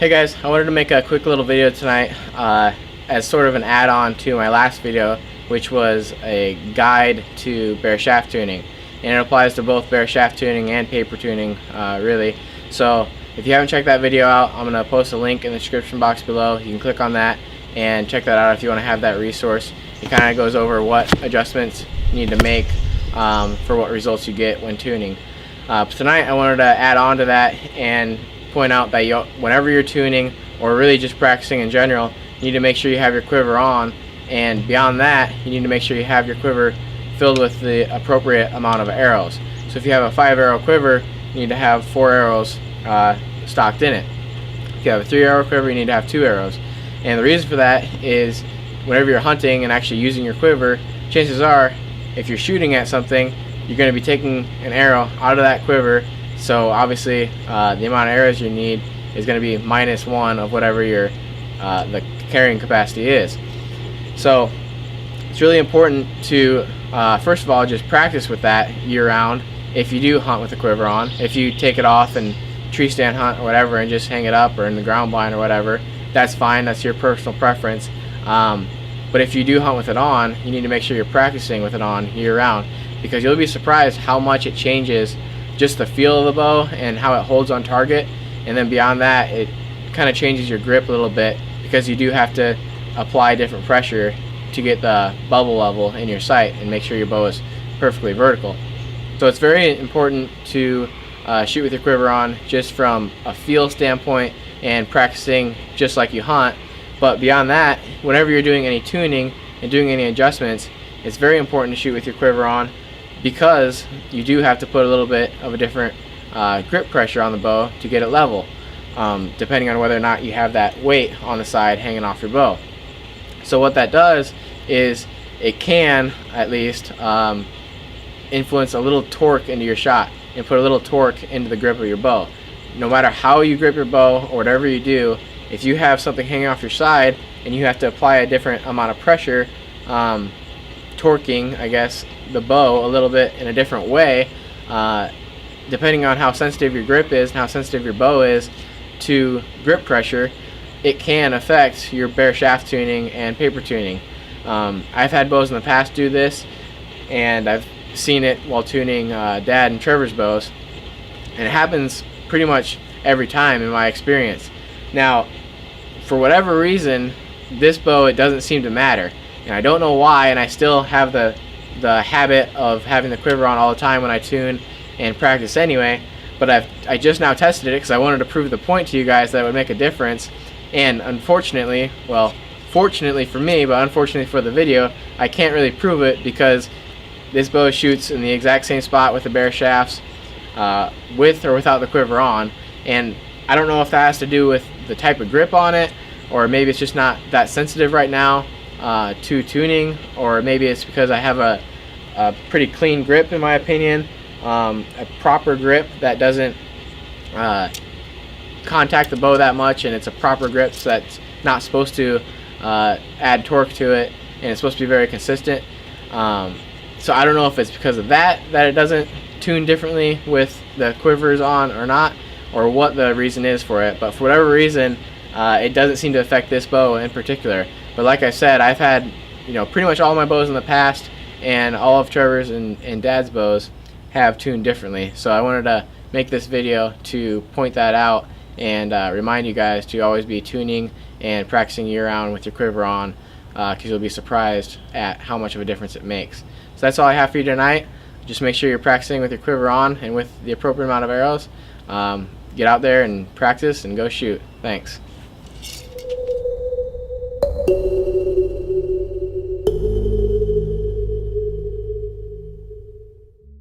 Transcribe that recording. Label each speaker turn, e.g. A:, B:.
A: Hey guys, I wanted to make a quick little video tonight as sort of an add-on to my last video, which was a guide to bare shaft tuning, and it applies to both bare shaft tuning and paper tuning really. So if you haven't checked that video out, I'm going to post a link in the description box below. You can click on that and check that out if you want to have that resource. It kind of goes over what adjustments you need to make for what results you get when tuning. Tonight I wanted to add on to that and point out that whenever you're tuning or really just practicing in general, you need to make sure you have your quiver on, and beyond that you need to make sure you have your quiver filled with the appropriate amount of arrows. So if you have a 5-arrow quiver, you need to have 4 arrows stocked in it. If you have a 3-arrow quiver, you need to have 2 arrows. And the reason for that is whenever you're hunting and actually using your quiver, chances are if you're shooting at something, you're going to be taking an arrow out of that quiver. So obviously the amount of arrows you need is going to be -1 of whatever your the carrying capacity is. So it's really important to first of all just practice with that year round. If you do hunt with the quiver on, if you take it off and tree stand hunt or whatever and just hang it up or in the ground blind or whatever, that's fine, that's your personal preference. But if you do hunt with it on, you need to make sure you're practicing with it on year round, because you'll be surprised how much it changes just the feel of the bow and how it holds on target. And then beyond that, it kind of changes your grip a little bit, because you do have to apply different pressure to get the bubble level in your sight and make sure your bow is perfectly vertical. So it's very important to shoot with your quiver on just from a feel standpoint and practicing just like you hunt. But beyond that, whenever you're doing any tuning and doing any adjustments, it's very important to shoot with your quiver on, because you do have to put a little bit of a different grip pressure on the bow to get it level, depending on whether or not you have that weight on the side hanging off your bow. So what that does is it can at least influence a little torque into your shot and put a little torque into the grip of your bow. No matter how you grip your bow or whatever you do, if you have something hanging off your side and you have to apply a different amount of pressure, torquing, I guess, the bow a little bit in a different way, depending on how sensitive your grip is and how sensitive your bow is to grip pressure, it can affect your bare shaft tuning and paper tuning. I've had bows in the past do this, and I've seen it while tuning Dad and Trevor's bows, and it happens pretty much every time in my experience. Now, for whatever reason, this bow, it doesn't seem to matter, and I don't know why, and I still have the habit of having the quiver on all the time when I tune and practice anyway. But I just now tested it because I wanted to prove the point to you guys that it would make a difference. And unfortunately, well, fortunately for me, but unfortunately for the video, I can't really prove it, because this bow shoots in the exact same spot with the bare shafts, with or without the quiver on. And I don't know if that has to do with the type of grip on it, or maybe it's just not that sensitive right now to tuning, or maybe it's because I have a pretty clean grip, in my opinion, a proper grip that doesn't contact the bow that much, and it's a proper grip so that's not supposed to add torque to it, and it's supposed to be very consistent. So I don't know if it's because of that it doesn't tune differently with the quivers on or not, or what the reason is for it. But for whatever reason, it doesn't seem to affect this bow in particular. But like I said, I've had pretty much all my bows in the past, and all of Trevor's and Dad's bows have tuned differently. So I wanted to make this video to point that out and remind you guys to always be tuning and practicing year round with your quiver on, because you'll be surprised at how much of a difference it makes. So that's all I have for you tonight. Just make sure you're practicing with your quiver on and with the appropriate amount of arrows. Get out there and practice and go shoot. Thanks.